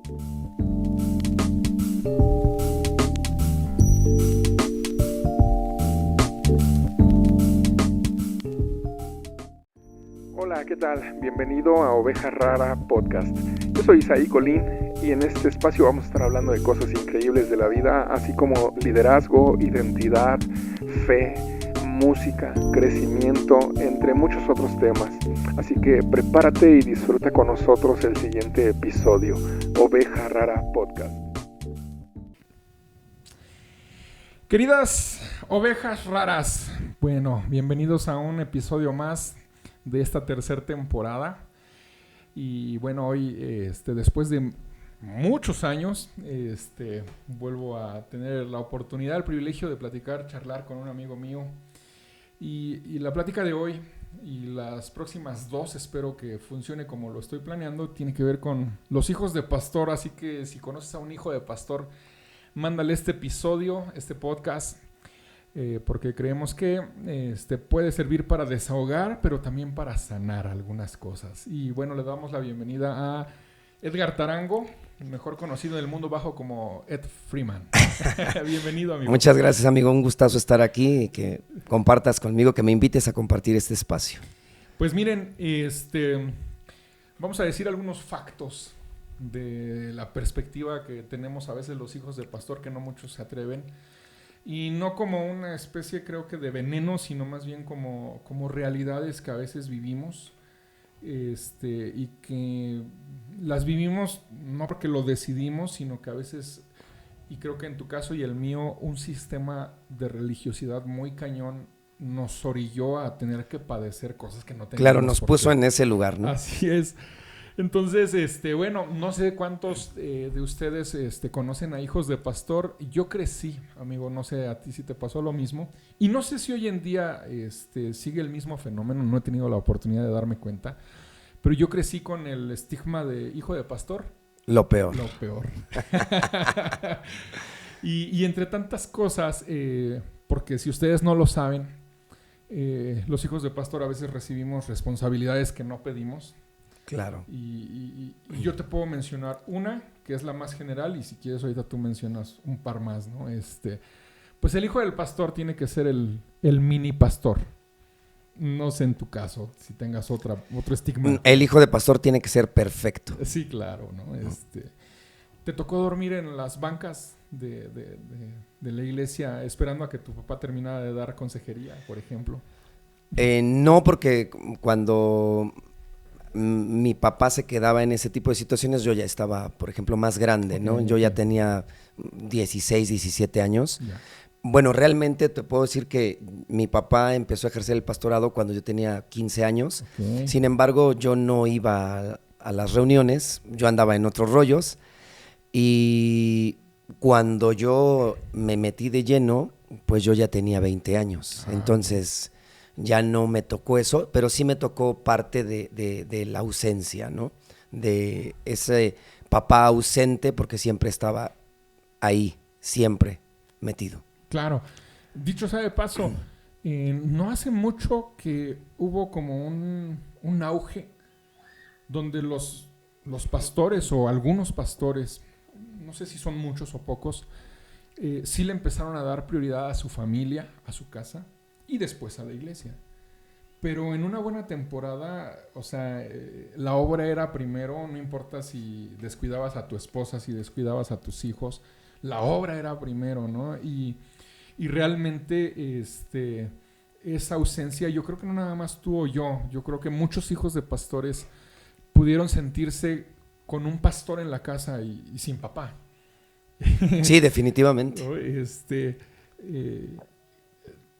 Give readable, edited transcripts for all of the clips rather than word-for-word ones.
Hola, ¿qué tal? Bienvenido a Oveja Rara Podcast. Yo soy Isaí Colín y en este espacio vamos a estar hablando de cosas increíbles de la vida, así como liderazgo, identidad, fe, música, crecimiento, entre muchos otros temas. Así que prepárate y disfruta con nosotros el siguiente episodio, Oveja Rara Podcast. Queridas ovejas raras, bueno, bienvenidos a un episodio más de esta tercera temporada. Y bueno, hoy, después de muchos años, vuelvo a tener la oportunidad, el privilegio de platicar, charlar con un amigo mío. Y la plática de hoy y las próximas dos, espero que funcione como lo estoy planeando, tiene que ver con los hijos de pastor. Así que si conoces a un hijo de pastor, mándale este episodio, este podcast, porque creemos que puede servir para desahogar, pero también para sanar algunas cosas. Y bueno, le damos la bienvenida a Edgar Tarango, mejor conocido en el mundo bajo como Ed Freeman. Bienvenido, amigo. Muchas gracias, amigo. Un gustazo estar aquí y que compartas conmigo, que me invites a compartir este espacio. Pues miren, vamos a decir algunos factos de la perspectiva que tenemos a veces los hijos de pastor, que no muchos se atreven. Y no como una especie, creo que de veneno, sino más bien como realidades que a veces vivimos. Y que las vivimos no porque lo decidimos, sino que a veces, y creo que en tu caso y el mío, un sistema de religiosidad muy cañón nos orilló a tener que padecer cosas que no teníamos. Claro, nos puso en ese lugar, ¿no? Así es. Entonces, bueno, no sé cuántos de ustedes conocen a hijos de pastor. Yo crecí, amigo, no sé a ti si te pasó lo mismo. Y no sé si hoy en día sigue el mismo fenómeno, no he tenido la oportunidad de darme cuenta. Pero yo crecí con el estigma de hijo de pastor. Lo peor. Lo peor. y entre tantas cosas, porque si ustedes no lo saben, los hijos de pastor a veces recibimos responsabilidades que no pedimos. Claro. Y yo te puedo mencionar una, que es la más general, y si quieres ahorita tú mencionas un par más, ¿no? Pues el hijo del pastor tiene que ser el mini pastor. No sé en tu caso, si tengas otro estigma. El hijo de pastor tiene que ser perfecto. Sí, claro, ¿no? ¿Te tocó dormir en las bancas de la iglesia esperando a que tu papá terminara de dar consejería, por ejemplo? No, porque cuando mi papá se quedaba en ese tipo de situaciones, yo ya estaba, por ejemplo, más grande, ¿no? Yo ya tenía 16, 17 años. Ya. Bueno, realmente te puedo decir que mi papá empezó a ejercer el pastorado cuando yo tenía 15 años. Okay. Sin embargo, yo no iba a las reuniones, yo andaba en otros rollos. Y cuando yo me metí de lleno, pues yo ya tenía 20 años. Entonces ya no me tocó eso, pero sí me tocó parte de la ausencia, ¿no? De ese papá ausente, porque siempre estaba ahí, siempre metido. Claro. Dicho sea de paso, no hace mucho que hubo como un auge donde los pastores o algunos pastores, no sé si son muchos o pocos, sí le empezaron a dar prioridad a su familia, a su casa y después a la iglesia. Pero en una buena temporada, o sea, la obra era primero, no importa si descuidabas a tu esposa, si descuidabas a tus hijos, la obra era primero, ¿no? Y realmente esa ausencia, yo creo que no nada más tú o yo creo que muchos hijos de pastores pudieron sentirse con un pastor en la casa y sin papá. Sí, definitivamente.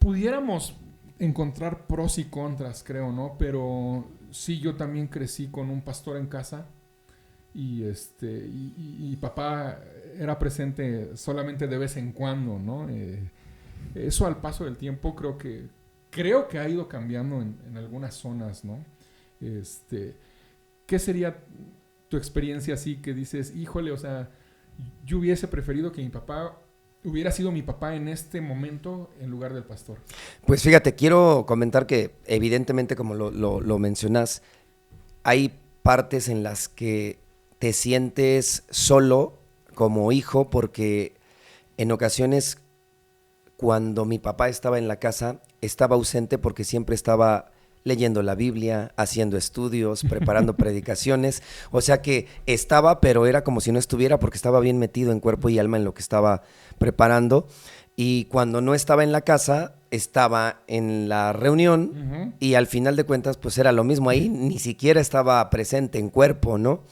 Pudiéramos encontrar pros y contras, creo, ¿no? Pero sí, yo también crecí con un pastor en casa y papá era presente solamente de vez en cuando, ¿no? Eso al paso del tiempo creo que ha ido cambiando en algunas zonas, ¿no? ¿Qué sería tu experiencia así que dices, híjole, o sea, yo hubiese preferido que mi papá hubiera sido mi papá en este momento en lugar del pastor? Pues fíjate, quiero comentar que evidentemente, como lo mencionas, hay partes en las que te sientes solo como hijo porque en ocasiones cuando mi papá estaba en la casa estaba ausente porque siempre estaba leyendo la Biblia, haciendo estudios, preparando predicaciones, o sea que estaba, pero era como si no estuviera porque estaba bien metido en cuerpo y alma en lo que estaba preparando, y cuando no estaba en la casa, estaba en la reunión y al final de cuentas pues era lo mismo ahí, ni siquiera estaba presente en cuerpo, ¿no?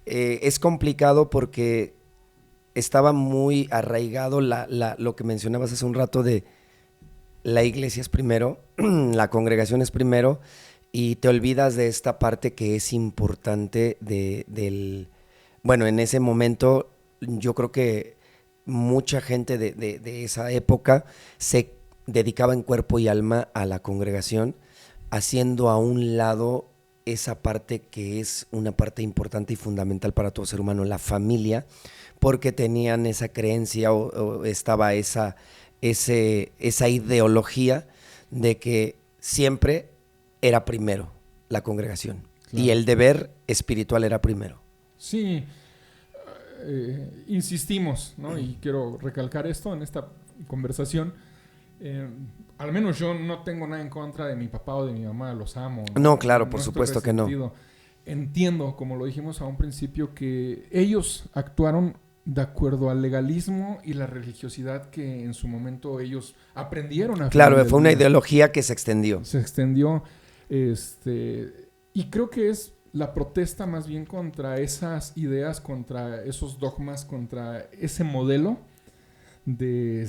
Es complicado porque estaba muy arraigado lo que mencionabas hace un rato de la iglesia es primero, la congregación es primero, y te olvidas de esta parte que es importante bueno, en ese momento yo creo que mucha gente de esa época se dedicaba en cuerpo y alma a la congregación, haciendo a un lado esa parte que es una parte importante y fundamental para todo ser humano, la familia, porque tenían esa creencia o estaba esa ideología de que siempre era primero la congregación, claro, y el deber espiritual era primero. Sí, insistimos, ¿no? Y quiero recalcar esto en esta conversación. Al menos yo no tengo nada en contra de mi papá o de mi mamá, los amo. No, claro, por supuesto que no. Entiendo, como lo dijimos a un principio, que ellos actuaron de acuerdo al legalismo y la religiosidad que en su momento ellos aprendieron a... Claro, fue una ideología que se extendió. Se extendió, y creo que es la protesta más bien contra esas ideas, contra esos dogmas, contra ese modelo de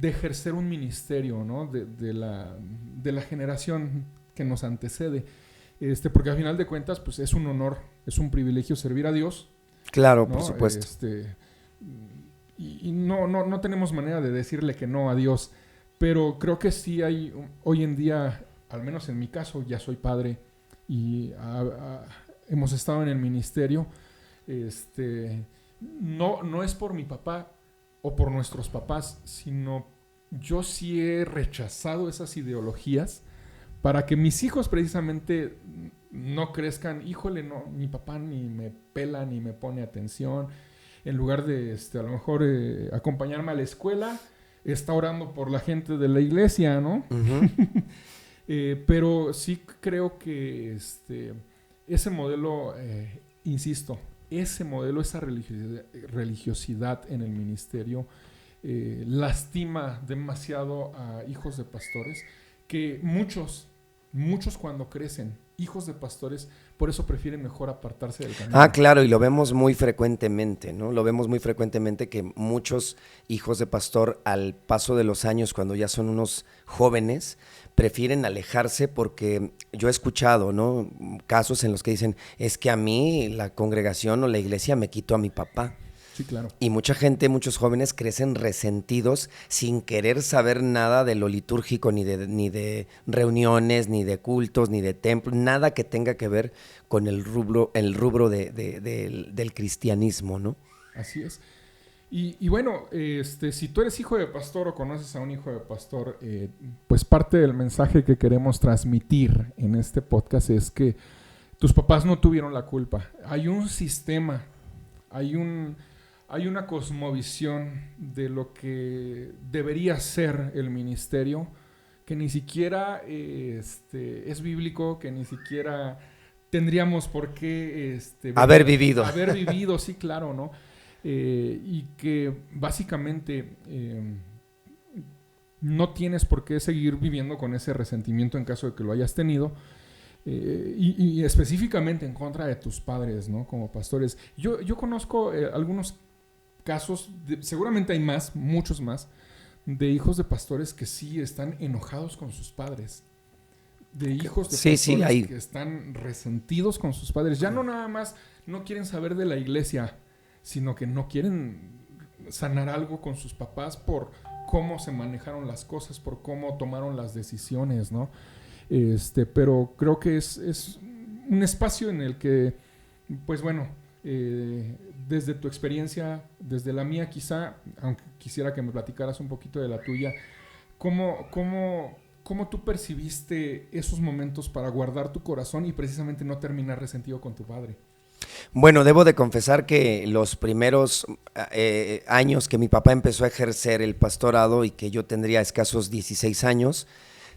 ejercer un ministerio, ¿no? de la generación que nos antecede. Porque al final de cuentas, pues es un honor, es un privilegio servir a Dios. Claro, ¿no? por supuesto. Y no tenemos manera de decirle que no a Dios, pero creo que sí hay, hoy en día, al menos en mi caso, ya soy padre y hemos estado en el ministerio. No es por mi papá o por nuestros papás, sino yo sí he rechazado esas ideologías para que mis hijos precisamente no crezcan, híjole, no, mi papá ni me pela ni me pone atención, en lugar de a lo mejor acompañarme a la escuela, está orando por la gente de la iglesia, ¿no? Uh-huh. Pero sí creo que ese modelo, insisto, ese modelo, esa religiosidad en el ministerio lastima demasiado a hijos de pastores, que muchos cuando crecen, hijos de pastores, por eso prefieren mejor apartarse del camino. Ah, claro, y lo vemos muy frecuentemente, ¿no? Lo vemos muy frecuentemente que muchos hijos de pastor, al paso de los años, cuando ya son unos jóvenes, prefieren alejarse porque yo he escuchado, ¿no? Casos en los que dicen, es que a mí la congregación o la iglesia me quitó a mi papá. Sí, claro. Y mucha gente, muchos jóvenes crecen resentidos sin querer saber nada de lo litúrgico, ni de reuniones, ni de cultos, ni de templos, nada que tenga que ver con el rubro del cristianismo, ¿no? Así es. Y bueno, si tú eres hijo de pastor o conoces a un hijo de pastor, pues parte del mensaje que queremos transmitir en este podcast es que tus papás no tuvieron la culpa. Hay un sistema, hay una cosmovisión de lo que debería ser el ministerio, que ni siquiera es bíblico, que ni siquiera tendríamos por qué haber vivido. Haber vivido, sí, claro, ¿no? Y que básicamente no tienes por qué seguir viviendo con ese resentimiento en caso de que lo hayas tenido. Y específicamente en contra de tus padres, ¿no? Como pastores. Yo conozco algunos casos, seguramente hay más, muchos más, de hijos de pastores que sí están enojados con sus padres. De hijos de pastores que están resentidos con sus padres. Ya no nada más no quieren saber de la iglesia, sino que no quieren sanar algo con sus papás por cómo se manejaron las cosas, por cómo tomaron las decisiones, ¿no? Pero creo que es un espacio en el que, pues bueno, desde tu experiencia, desde la mía quizá, aunque quisiera que me platicaras un poquito de la tuya, ¿cómo tú percibiste esos momentos para guardar tu corazón y precisamente no terminar resentido con tu padre? Bueno, debo de confesar que los primeros años que mi papá empezó a ejercer el pastorado y que yo tendría escasos 16 años,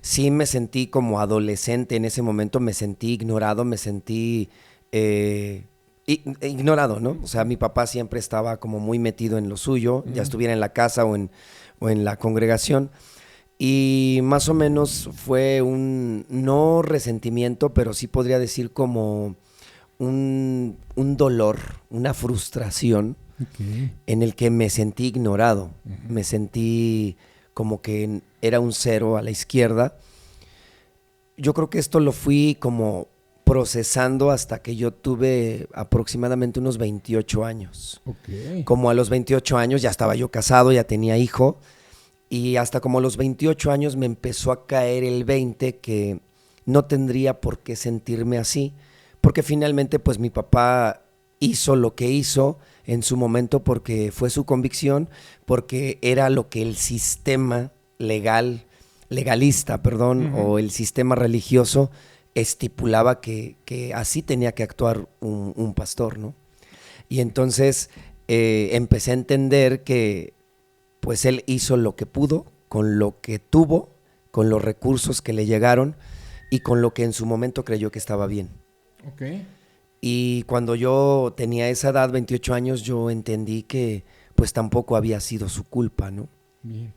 sí me sentí como adolescente en ese momento, me sentí ignorado, me sentí ignorado, ¿no? O sea, mi papá siempre estaba como muy metido en lo suyo, ya estuviera en la casa o en la congregación. Y más o menos fue un, no resentimiento, pero sí podría decir como un dolor, una frustración en el que me sentí ignorado, me sentí como que era un cero a la izquierda. Yo creo que esto lo fui como procesando hasta que yo tuve aproximadamente unos 28 años. Como a los 28 años ya estaba yo casado, ya tenía hijo, y hasta como a los 28 años me empezó a caer el 20 que no tendría por qué sentirme así, porque finalmente pues mi papá hizo lo que hizo en su momento porque fue su convicción, porque era lo que el sistema legalista, o el sistema religioso estipulaba que así tenía que actuar un pastor, ¿no? Y entonces empecé a entender que pues él hizo lo que pudo, con lo que tuvo, con los recursos que le llegaron y con lo que en su momento creyó que estaba bien. Y cuando yo tenía esa edad, 28 años, yo entendí que pues tampoco había sido su culpa, ¿no? Bien.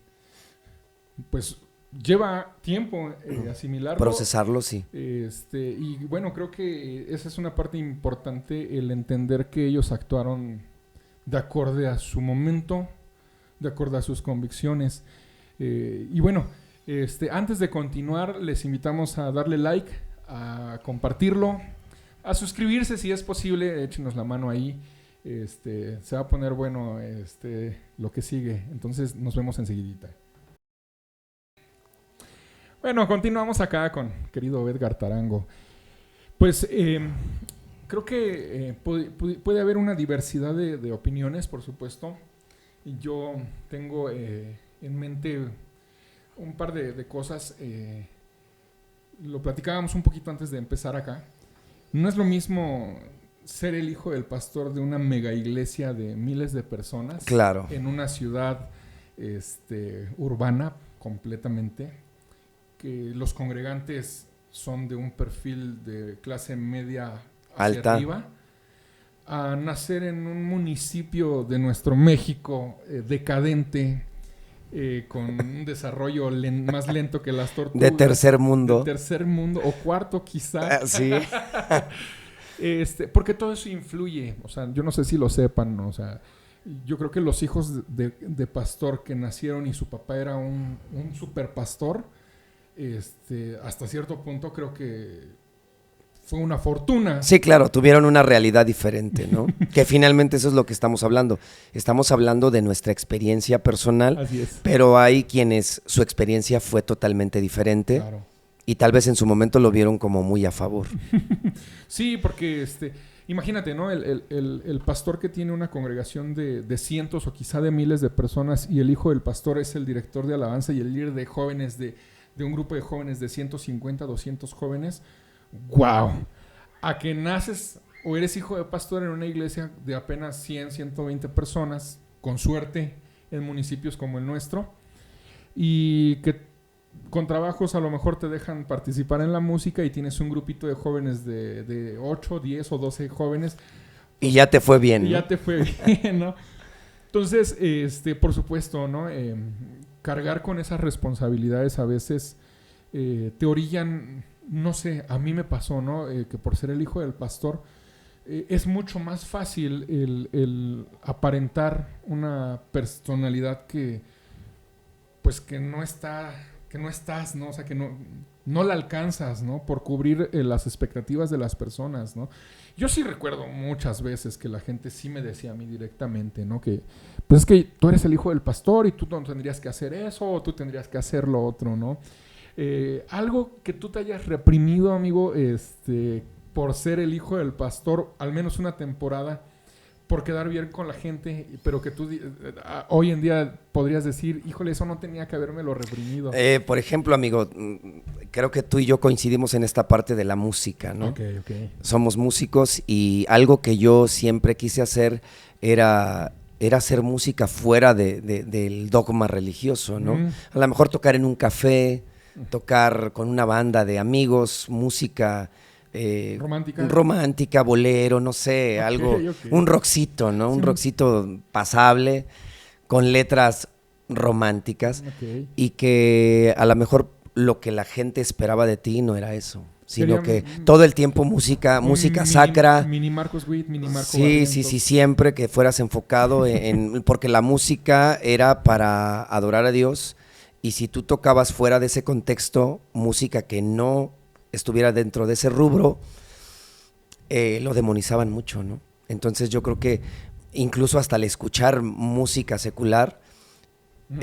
Pues lleva tiempo asimilarlo. Procesarlo, sí. Y bueno, creo que esa es una parte importante, el entender que ellos actuaron de acorde a su momento, de acuerdo a sus convicciones. Y bueno, antes de continuar, les invitamos a darle like, a compartirlo, a suscribirse si es posible, échenos la mano ahí. Se va a poner bueno lo que sigue. Entonces nos vemos enseguidita. Bueno, continuamos acá con querido Edgar Tarango. Pues creo que puede haber una diversidad de opiniones, por supuesto. Y yo tengo en mente un par de cosas. Lo platicábamos un poquito antes de empezar acá. No es lo mismo ser el hijo del pastor de una mega iglesia de miles de personas. Claro. En una ciudad urbana completamente, que los congregantes son de un perfil de clase media hacia alta, arriba, a nacer en un municipio de nuestro México decadente, con un desarrollo más lento que las tortugas. De tercer mundo. De tercer mundo, o cuarto quizá. Sí. Porque todo eso influye. O sea, yo no sé si lo sepan, ¿no? O sea, yo creo que los hijos de pastor que nacieron y su papá era un super pastor, hasta cierto punto creo que fue una fortuna. Sí, claro, tuvieron una realidad diferente, ¿no? Que finalmente eso es lo que estamos hablando. Estamos hablando de nuestra experiencia personal. Así es. Pero hay quienes su experiencia fue totalmente diferente. Claro. Y tal vez en su momento lo vieron como muy a favor. Sí, porque imagínate, ¿no? El pastor que tiene una congregación de cientos o quizá de miles de personas, y el hijo del pastor es el director de alabanza y el líder de jóvenes de un grupo de jóvenes de 150, 200 jóvenes. ¡Wow! A que naces o eres hijo de pastor en una iglesia de apenas 100, 120 personas, con suerte, en municipios como el nuestro, y que con trabajos a lo mejor te dejan participar en la música y tienes un grupito de jóvenes de 8, 10 o 12 jóvenes. Y ya te fue bien, y ¿no? ya te fue bien, ¿no? Entonces, por supuesto, ¿no? Cargar con esas responsabilidades a veces te orillan, no sé, a mí me pasó, ¿no? Que por ser el hijo del pastor, es mucho más fácil el aparentar una personalidad que no estás, ¿no? O sea, que no la alcanzas, ¿no? Por cubrir las expectativas de las personas, ¿no? Yo sí recuerdo muchas veces que la gente sí me decía a mí directamente, ¿no? Que, pues es que tú eres el hijo del pastor y tú no tendrías que hacer eso o tú tendrías que hacer lo otro, ¿no? Algo que tú te hayas reprimido, amigo, por ser el hijo del pastor, al menos una temporada, por quedar bien con la gente, pero que tú hoy en día podrías decir, híjole, eso no tenía que habérmelo reprimido? Por ejemplo, amigo, creo que tú y yo coincidimos en esta parte de la música, ¿no? Ok. Somos músicos y algo que yo siempre quise hacer era hacer música fuera del dogma religioso, ¿no? A lo mejor tocar en un café, tocar con una banda de amigos, música romántica, bolero, no sé, algo, un rockcito, ¿no? Un rockcito pasable, con letras románticas, y que a lo mejor lo que la gente esperaba de ti no era eso, sino que todo el tiempo música sacra. Mini Marcos Witt, mini Marco Sí, Barrientos. sí, siempre que fueras enfocado porque la música era para adorar a Dios, y si tú tocabas fuera de ese contexto, música que no estuviera dentro de ese rubro, lo demonizaban mucho, ¿no? Entonces yo creo que incluso hasta el escuchar música secular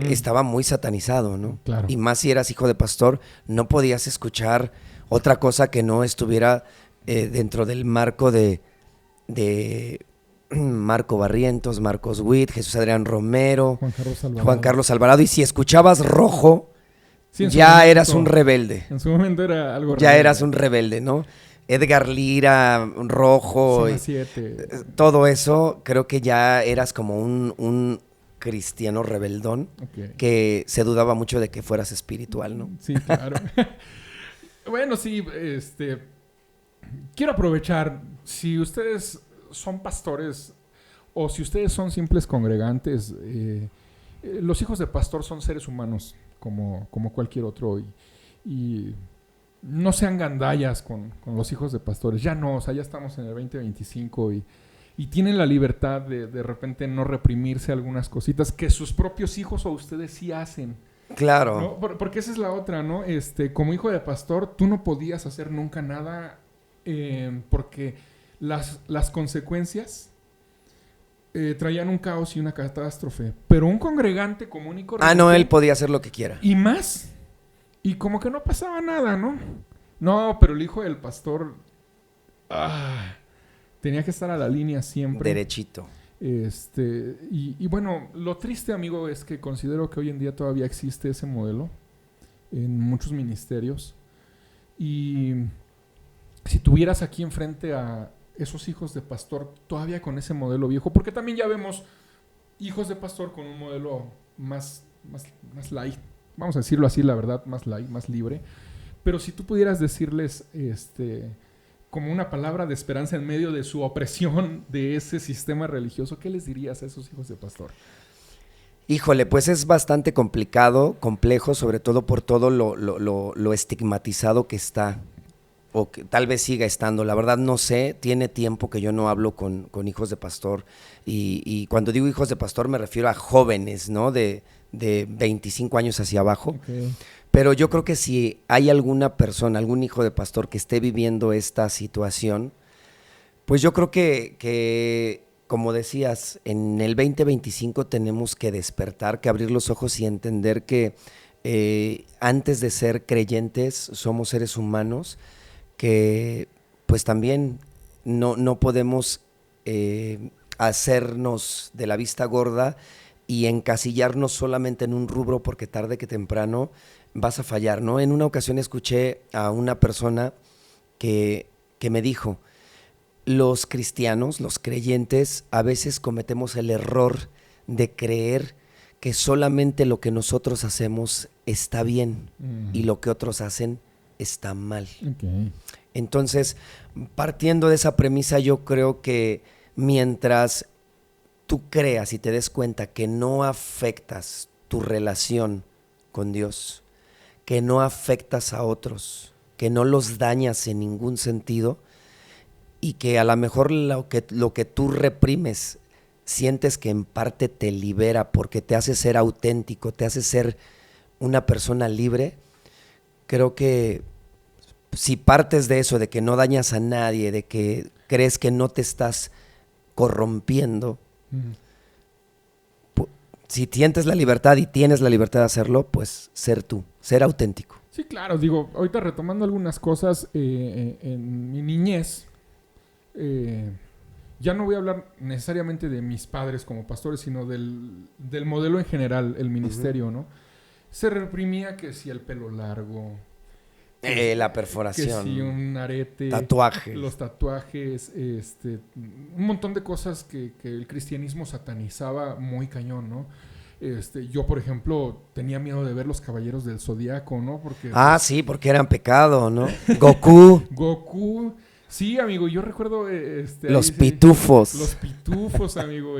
estaba muy satanizado, ¿no? Claro. Y más si eras hijo de pastor, no podías escuchar otra cosa que no estuviera dentro del marco de Marco Barrientos, Marcos Witt, Jesús Adrián Romero, Juan Carlos Alvarado. Y si escuchabas rojo, sí, ya eras un rebelde. En su momento era algo ya rebelde. Eras un rebelde, ¿no? Edgar Lira, rojo, todo eso, creo que ya eras como un cristiano rebeldón, que se dudaba mucho de que fueras espiritual, ¿no? Sí, claro. Bueno, sí, quiero aprovechar, si ustedes son pastores o si ustedes son simples congregantes, los hijos de pastor son seres humanos como cualquier otro, y no sean gandallas con los hijos de pastores. Ya no, o sea, ya estamos en el 2025 y tienen la libertad de repente no reprimirse algunas cositas que sus propios hijos o ustedes sí hacen. Claro. ¿No? Porque esa es la otra, ¿no? Como hijo de pastor, tú no podías hacer nunca nada porque las consecuencias traían un caos y una catástrofe. Pero un congregante común y corriente... no, él podía hacer lo que quiera. Y más. Y como que no pasaba nada, ¿no? No, pero el hijo del pastor... tenía que estar a la línea siempre. Derechito. Y bueno, lo triste, amigo, es que considero que hoy en día todavía existe ese modelo en muchos ministerios. Y si tuvieras aquí enfrente a esos hijos de pastor todavía con ese modelo viejo, porque también ya vemos hijos de pastor con un modelo más light, vamos a decirlo así, la verdad, más light, más libre. Pero si tú pudieras decirles como una palabra de esperanza en medio de su opresión de ese sistema religioso, ¿qué les dirías a esos hijos de pastor? Híjole, pues es bastante complicado, complejo, sobre todo por todo lo estigmatizado que está, o que tal vez siga estando. La verdad no sé, tiene tiempo que yo no hablo con hijos de pastor, y cuando digo hijos de pastor me refiero a jóvenes, ¿no? De 25 años hacia abajo. Okay. Pero yo creo que si hay alguna persona, algún hijo de pastor que esté viviendo esta situación, pues yo creo que como decías, en el 2025 tenemos que despertar, que abrir los ojos y entender que antes de ser creyentes somos seres humanos, que pues también no podemos hacernos de la vista gorda y encasillarnos solamente en un rubro, porque tarde que temprano vas a fallar, ¿no? En una ocasión escuché a una persona que me dijo: los cristianos, los creyentes, a veces cometemos el error de creer que solamente lo que nosotros hacemos está bien y lo que otros hacen está mal. Okay. Entonces, partiendo de esa premisa, yo creo que mientras tú creas y te des cuenta que no afectas tu relación con Dios, que no afectas a otros, que no los dañas en ningún sentido, y que a lo mejor lo que tú reprimes sientes que en parte te libera porque te hace ser auténtico, te hace ser una persona libre, creo que si partes de eso, de que no dañas a nadie, de que crees que no te estás corrompiendo, si sientes la libertad y tienes la libertad de hacerlo, pues ser tú, ser auténtico. Sí, claro, digo, ahorita retomando algunas cosas, en mi niñez, ya no voy a hablar necesariamente de mis padres como pastores, sino del modelo en general, el ministerio, ¿no? Se reprimía que si el pelo largo, La que perforación, si un arete, tatuajes. los tatuajes, un montón de cosas que el cristianismo satanizaba muy cañón, ¿no? Yo, por ejemplo, tenía miedo de ver los Caballeros del Zodíaco, ¿no? Porque Sí, porque eran pecado, ¿no? Goku, Goku, sí, amigo, yo recuerdo los ahí, pitufos. los pitufos, amigo,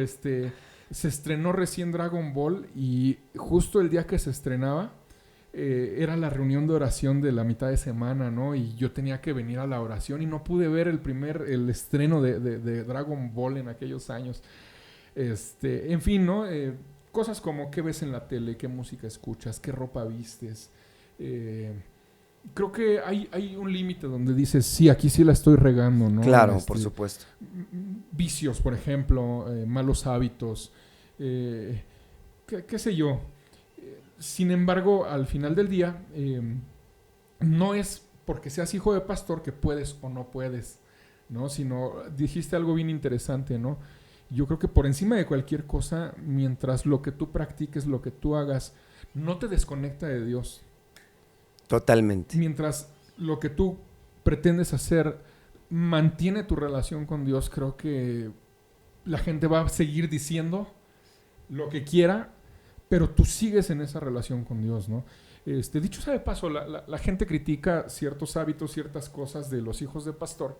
se estrenó recién Dragon Ball y justo el día que se estrenaba era la reunión de oración de la mitad de semana, ¿no? Y yo tenía que venir a la oración y no pude ver el estreno de Dragon Ball en aquellos años. En fin, ¿no? Cosas como qué ves en la tele, qué música escuchas, qué ropa vistes. Creo que hay un límite donde dices, sí, aquí sí la estoy regando, ¿no? Claro, por supuesto. Vicios, por ejemplo, malos hábitos, qué sé yo. Sin embargo, al final del día, no es porque seas hijo de pastor que puedes o no puedes, ¿no? Sino, dijiste algo bien interesante, ¿no? Yo creo que por encima de cualquier cosa, mientras lo que tú practiques, lo que tú hagas, no te desconecta de Dios. Totalmente. Mientras lo que tú pretendes hacer mantiene tu relación con Dios, creo que la gente va a seguir diciendo lo que quiera, pero tú sigues en esa relación con Dios, ¿no? Dicho sea de paso, la gente critica ciertos hábitos, ciertas cosas de los hijos de pastor,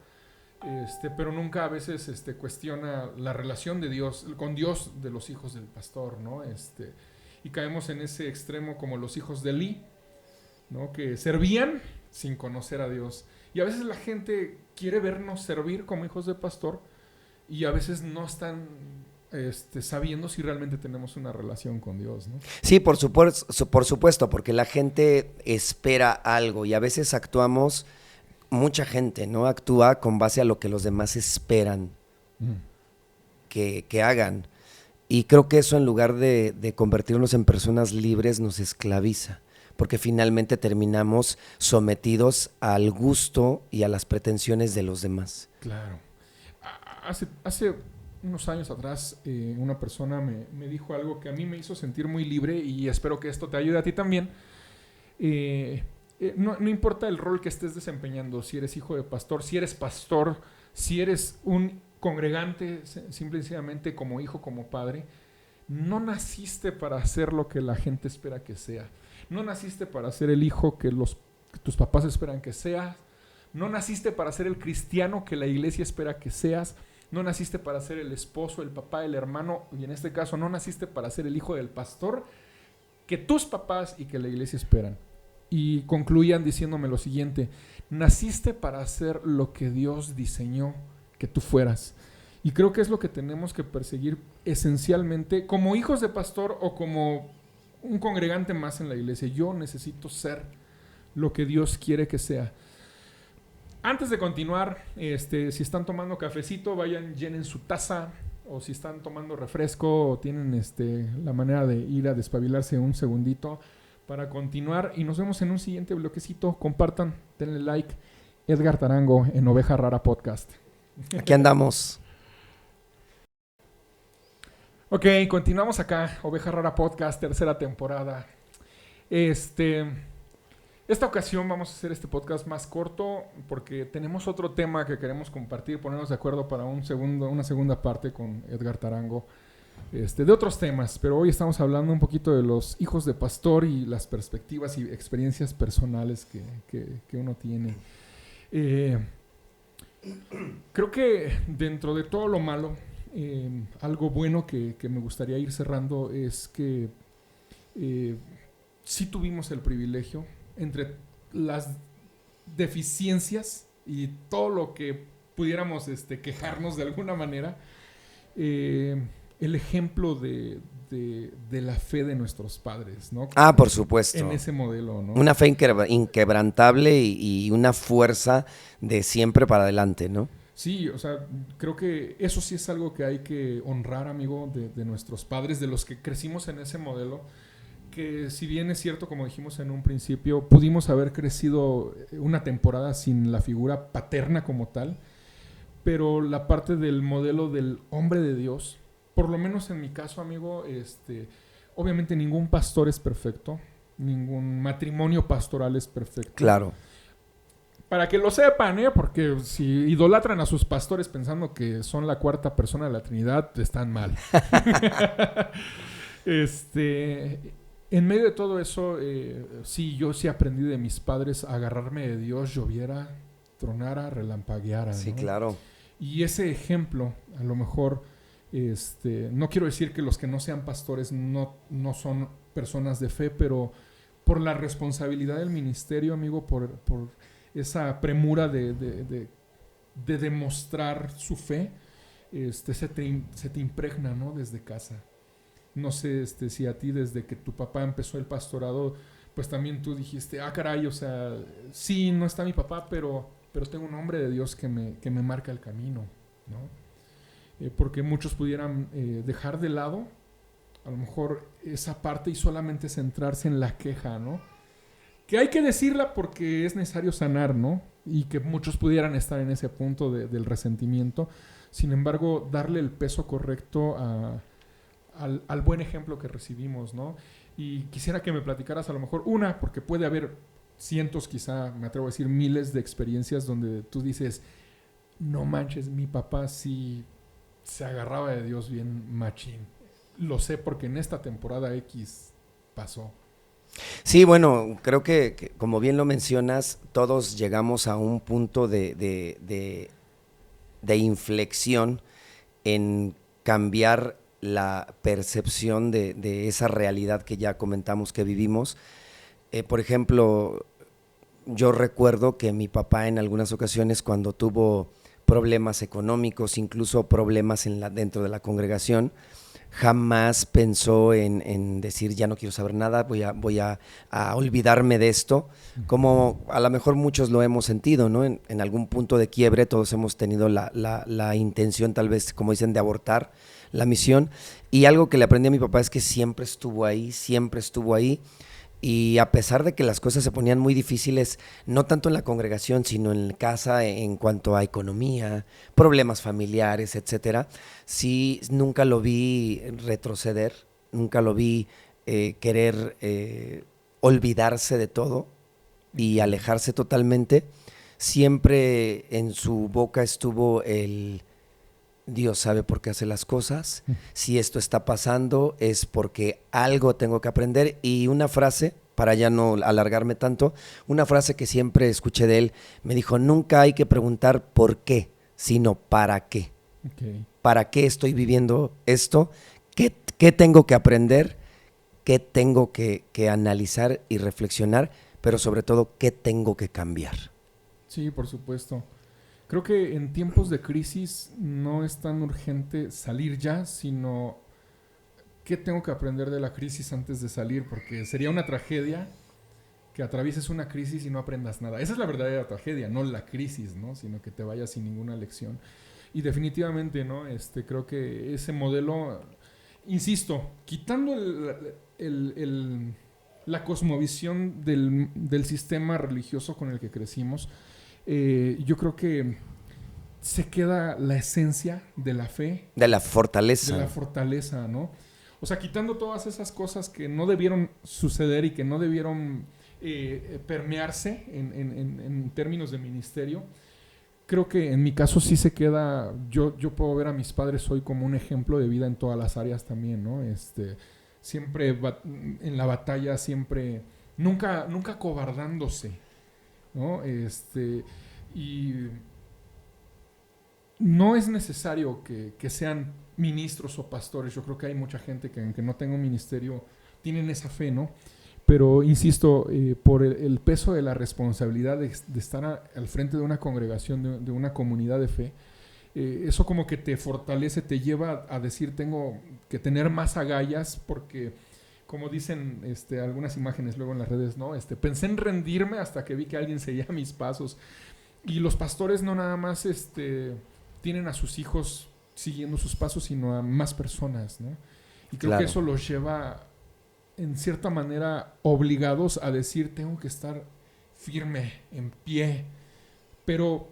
pero nunca a veces cuestiona la relación de Dios, con Dios de los hijos del pastor, ¿no? Y caemos en ese extremo como los hijos de Elí, ¿no? Que servían sin conocer a Dios. Y a veces la gente quiere vernos servir como hijos de pastor y a veces no están sabiendo si realmente tenemos una relación con Dios, ¿no? Sí, por supuesto, porque la gente espera algo y a veces actuamos, mucha gente, ¿no? Actúa con base a lo que los demás esperan que hagan. Y creo que eso, en lugar de convertirnos en personas libres, nos esclaviza, porque finalmente terminamos sometidos al gusto y a las pretensiones de los demás. Claro. Hace unos años atrás, una persona me dijo algo que a mí me hizo sentir muy libre y espero que esto te ayude a ti también. No importa el rol que estés desempeñando, si eres hijo de pastor, si eres un congregante, simple y sencillamente como hijo, como padre, no naciste para hacer lo que la gente espera que sea. No naciste para ser el hijo que tus papás esperan que seas. No naciste para ser el cristiano que la iglesia espera que seas. No naciste para ser el esposo, el papá, el hermano, y en este caso no naciste para ser el hijo del pastor que tus papás y que la iglesia esperan. Y concluían diciéndome lo siguiente: naciste para hacer lo que Dios diseñó que tú fueras. Y creo que es lo que tenemos que perseguir esencialmente como hijos de pastor o como un congregante más en la iglesia. Yo necesito ser lo que Dios quiere que sea. Antes de continuar, si están tomando cafecito, vayan, llenen su taza, o si están tomando refresco o tienen la manera de ir a despabilarse un segundito para continuar, y nos vemos en un siguiente bloquecito. Compartan, denle like. Edgar Tarango en Oveja Rara Podcast. Aquí andamos. Ok, continuamos acá, Oveja Rara Podcast, tercera temporada. Esta ocasión vamos a hacer este podcast más corto porque tenemos otro tema que queremos compartir, ponernos de acuerdo para una segunda parte con Edgar Tarango, de otros temas, pero hoy estamos hablando un poquito de los hijos de pastor y las perspectivas y experiencias personales que uno tiene. Creo que dentro de todo lo malo, algo bueno que me gustaría ir cerrando es que sí tuvimos el privilegio, entre las deficiencias y todo lo que pudiéramos quejarnos de alguna manera, el ejemplo de la fe de nuestros padres, ¿no? Por supuesto. En ese modelo, ¿no? Una fe inquebrantable y una fuerza de siempre para adelante, ¿no? Sí, o sea, creo que eso sí es algo que hay que honrar, amigo, de nuestros padres, de los que crecimos en ese modelo, que si bien es cierto, como dijimos en un principio, pudimos haber crecido una temporada sin la figura paterna como tal, pero la parte del modelo del hombre de Dios, por lo menos en mi caso, amigo, obviamente ningún pastor es perfecto, ningún matrimonio pastoral es perfecto. Claro. Para que lo sepan, porque si idolatran a sus pastores pensando que son la cuarta persona de la Trinidad, están mal. En medio de todo eso, sí, yo sí aprendí de mis padres a agarrarme de Dios, lloviera, tronara, relampagueara. Sí, ¿no? claro. Y ese ejemplo, a lo mejor, no quiero decir que los que no sean pastores no son personas de fe, pero por la responsabilidad del ministerio, amigo, por esa premura de demostrar su fe, se te impregna, ¿no? Desde casa. No sé si a ti desde que tu papá empezó el pastorado, pues también tú dijiste, caray, o sea, sí, no está mi papá, pero tengo un hombre de Dios que me marca el camino, ¿no? Porque muchos pudieran dejar de lado a lo mejor esa parte y solamente centrarse en la queja, ¿no? Que hay que decirla porque es necesario sanar, ¿no? Y que muchos pudieran estar en ese punto del resentimiento. Sin embargo, darle el peso correcto al buen ejemplo que recibimos, ¿no? Y quisiera que me platicaras a lo mejor porque puede haber cientos, quizá, me atrevo a decir miles de experiencias donde tú dices, no manches, mi papá sí se agarraba de Dios bien machín. Lo sé porque en esta temporada X pasó. Sí, bueno, creo que como bien lo mencionas, todos llegamos a un punto de inflexión en cambiar la percepción de esa realidad que ya comentamos que vivimos. Por ejemplo, yo recuerdo que mi papá en algunas ocasiones cuando tuvo problemas económicos, incluso problemas dentro de la congregación, jamás pensó en decir ya no quiero saber nada, voy a olvidarme de esto, como a lo mejor muchos lo hemos sentido, ¿no? En algún punto de quiebre todos hemos tenido la intención, tal vez, como dicen, de abortar la misión, y algo que le aprendí a mi papá es que siempre estuvo ahí, y a pesar de que las cosas se ponían muy difíciles, no tanto en la congregación, sino en casa en cuanto a economía, problemas familiares, etcétera, sí, nunca lo vi retroceder, nunca lo vi querer olvidarse de todo y alejarse totalmente. Siempre en su boca estuvo el Dios sabe por qué hace las cosas. Si esto está pasando es porque algo tengo que aprender. Y una frase, para ya no alargarme tanto, una frase que siempre escuché de él, me dijo, nunca hay que preguntar por qué, sino para qué. Okay. ¿Para qué estoy viviendo esto? ¿Qué tengo que aprender? ¿Qué tengo que analizar y reflexionar? Pero sobre todo, ¿qué tengo que cambiar? Sí, por supuesto. Creo que en tiempos de crisis no es tan urgente salir ya, sino qué tengo que aprender de la crisis antes de salir, porque sería una tragedia que atravieses una crisis y no aprendas nada. Esa es la verdadera tragedia, no la crisis, ¿no? Sino que te vayas sin ninguna lección. Y definitivamente, ¿no? Creo que ese modelo, insisto, quitando la cosmovisión del sistema religioso con el que crecimos, yo creo que se queda la esencia de la fe. De la fortaleza. De la fortaleza, ¿no? O sea, quitando todas esas cosas que no debieron suceder y que no debieron permearse en términos de ministerio, creo que en mi caso sí se queda, yo puedo ver a mis padres hoy como un ejemplo de vida en todas las áreas también, ¿no? Siempre en la batalla, siempre, nunca cobardándose, ¿no? Y no es necesario que sean ministros o pastores. Yo creo que hay mucha gente que aunque no tenga un ministerio tienen esa fe, ¿no? Pero insisto, por el peso de la responsabilidad de estar al frente de una congregación, de una comunidad de fe, eso como que te fortalece, te lleva a decir tengo que tener más agallas porque, como dicen algunas imágenes luego en las redes, ¿no? Pensé en rendirme hasta que vi que alguien seguía mis pasos. Y los pastores no nada más tienen a sus hijos siguiendo sus pasos, sino a más personas, ¿no? Y creo que eso los lleva, en cierta manera, obligados a decir, tengo que estar firme, en pie. Pero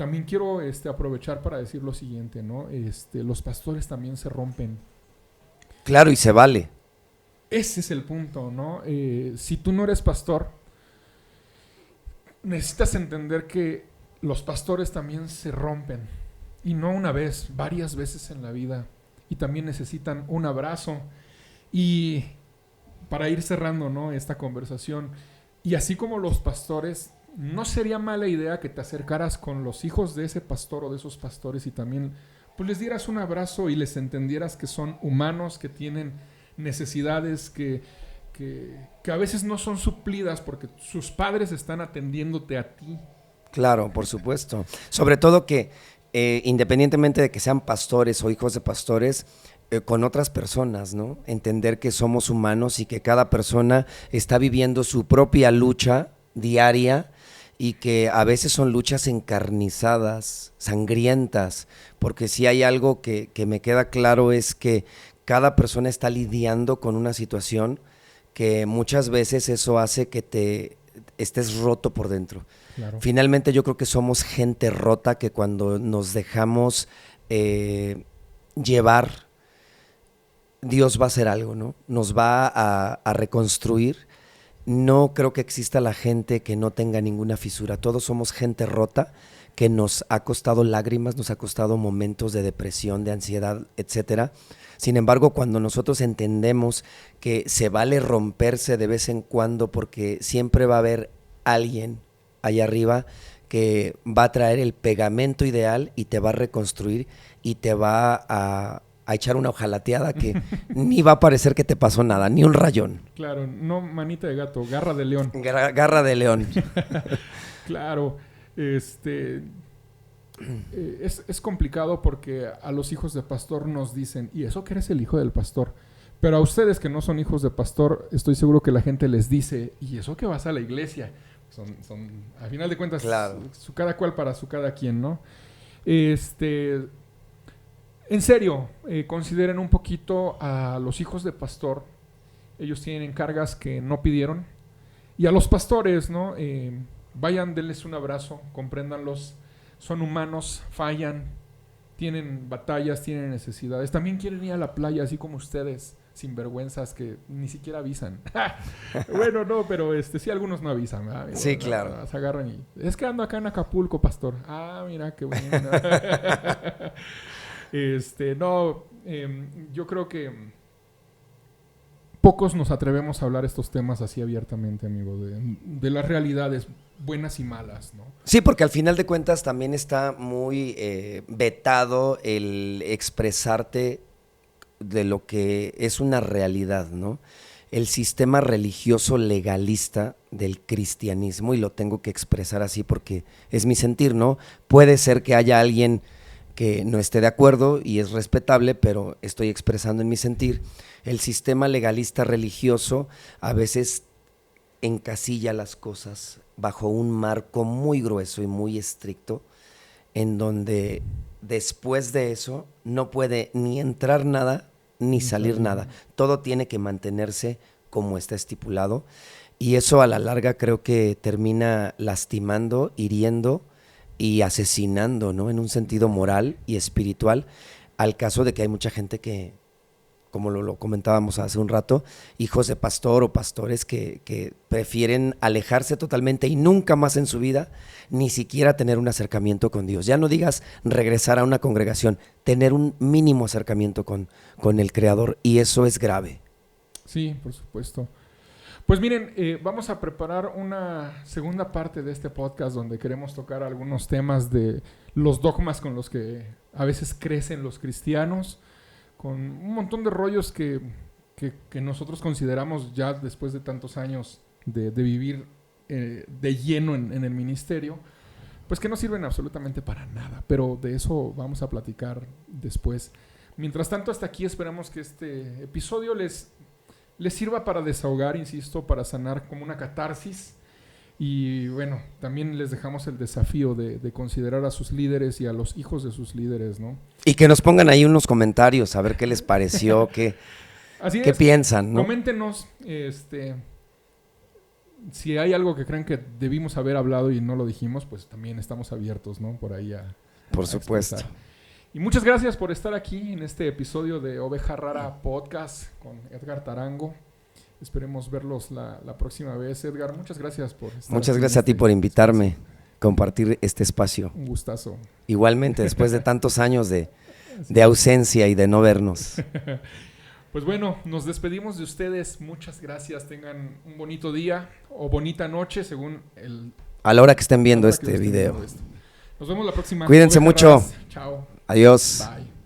también quiero aprovechar para decir lo siguiente, ¿no? Los pastores también se rompen. Claro, y se vale. Ese es el punto, ¿no? Si tú no eres pastor, necesitas entender que los pastores también se rompen. Y no una vez, varias veces en la vida. Y también necesitan un abrazo. Y para ir cerrando, ¿no?, esta conversación, y así como los pastores, no sería mala idea que te acercaras con los hijos de ese pastor o de esos pastores y también pues les dieras un abrazo y les entendieras que son humanos, que tienen necesidades que a veces no son suplidas porque sus padres están atendiéndote a ti. Claro, por supuesto. Sobre todo que independientemente de que sean pastores o hijos de pastores, con otras personas, ¿no? Entender que somos humanos y que cada persona está viviendo su propia lucha diaria y que a veces son luchas encarnizadas, sangrientas, porque si hay algo que me queda claro es que cada persona está lidiando con una situación que muchas veces eso hace que te estés roto por dentro. Claro. Finalmente yo creo que somos gente rota que cuando nos dejamos llevar, Dios va a hacer algo, ¿no? Nos va a reconstruir. No creo que exista la gente que no tenga ninguna fisura. Todos somos gente rota que nos ha costado lágrimas, nos ha costado momentos de depresión, de ansiedad, etcétera. Sin embargo, cuando nosotros entendemos que se vale romperse de vez en cuando porque siempre va a haber alguien allá arriba que va a traer el pegamento ideal y te va a reconstruir y te va a echar una hojalateada que ni va a parecer que te pasó nada, ni un rayón. Claro, no manita de gato, garra de león. Garra de león. Claro, es complicado porque a los hijos de pastor nos dicen, y eso que eres el hijo del pastor, pero a ustedes que no son hijos de pastor, estoy seguro que la gente les dice, y eso que vas a la iglesia, son a final de cuentas, claro, su cada cual para su cada quien, ¿no? En serio, consideren un poquito a los hijos de pastor. Ellos tienen encargas que no pidieron. Y a los pastores, ¿no? Vayan, denles un abrazo, compréndanlos. Son humanos, fallan, tienen batallas, tienen necesidades. También quieren ir a la playa, así como ustedes, sinvergüenzas que ni siquiera avisan. Bueno, no, pero sí, algunos no avisan, ¿verdad? Sí, claro. Se agarran y... Es que ando acá en Acapulco, pastor. Ah, mira, qué bueno. Yo creo que pocos nos atrevemos a hablar estos temas así abiertamente, amigo, de las realidades buenas y malas, ¿no? Sí, porque al final de cuentas también está muy vetado el expresarte de lo que es una realidad, ¿no? El sistema religioso legalista del cristianismo, y lo tengo que expresar así porque es mi sentir, ¿no? Puede ser que haya alguien que no esté de acuerdo y es respetable, pero estoy expresando en mi sentir. El sistema legalista religioso a veces encasilla las cosas bajo un marco muy grueso y muy estricto, en donde después de eso no puede ni entrar nada ni salir nada. Todo tiene que mantenerse como está estipulado, y eso a la larga creo que termina lastimando, hiriendo y asesinando, ¿no? En un sentido moral y espiritual, al caso de que hay mucha gente que, como lo comentábamos hace un rato, hijos de pastor o pastores que prefieren alejarse totalmente y nunca más en su vida ni siquiera tener un acercamiento con Dios. Ya no digas regresar a una congregación, tener un mínimo acercamiento con el Creador, y eso es grave. Sí, por supuesto. Pues miren, vamos a preparar una segunda parte de este podcast donde queremos tocar algunos temas de los dogmas con los que a veces crecen los cristianos, con un montón de rollos que nosotros consideramos ya después de tantos años de vivir de lleno en el ministerio, pues que no sirven absolutamente para nada, pero de eso vamos a platicar después. Mientras tanto, hasta aquí esperamos que este episodio les sirva para desahogar, insisto, para sanar como una catarsis. Y bueno, también les dejamos el desafío de considerar a sus líderes y a los hijos de sus líderes, ¿no? Y que nos pongan ahí unos comentarios, a ver qué les pareció, qué piensan, ¿no? Coméntenos, si hay algo que creen que debimos haber hablado y no lo dijimos, pues también estamos abiertos, ¿no? Por ahí Por a supuesto. expresar. Y muchas gracias por estar aquí en este episodio de Oveja Rara Podcast con Edgar Tarango. Esperemos verlos la próxima vez. Edgar, muchas gracias por estar Muchas aquí gracias a ti por invitarme, compartir este espacio. Un gustazo. Igualmente, después de tantos años de ausencia y de no vernos. Pues bueno, nos despedimos de ustedes. Muchas gracias. Tengan un bonito día o bonita noche según A la hora que estén viendo la hora que este estén video. viendo esto. Nos vemos la próxima. Cuídense Ovejas mucho. Raras. Chao. Adiós. Bye.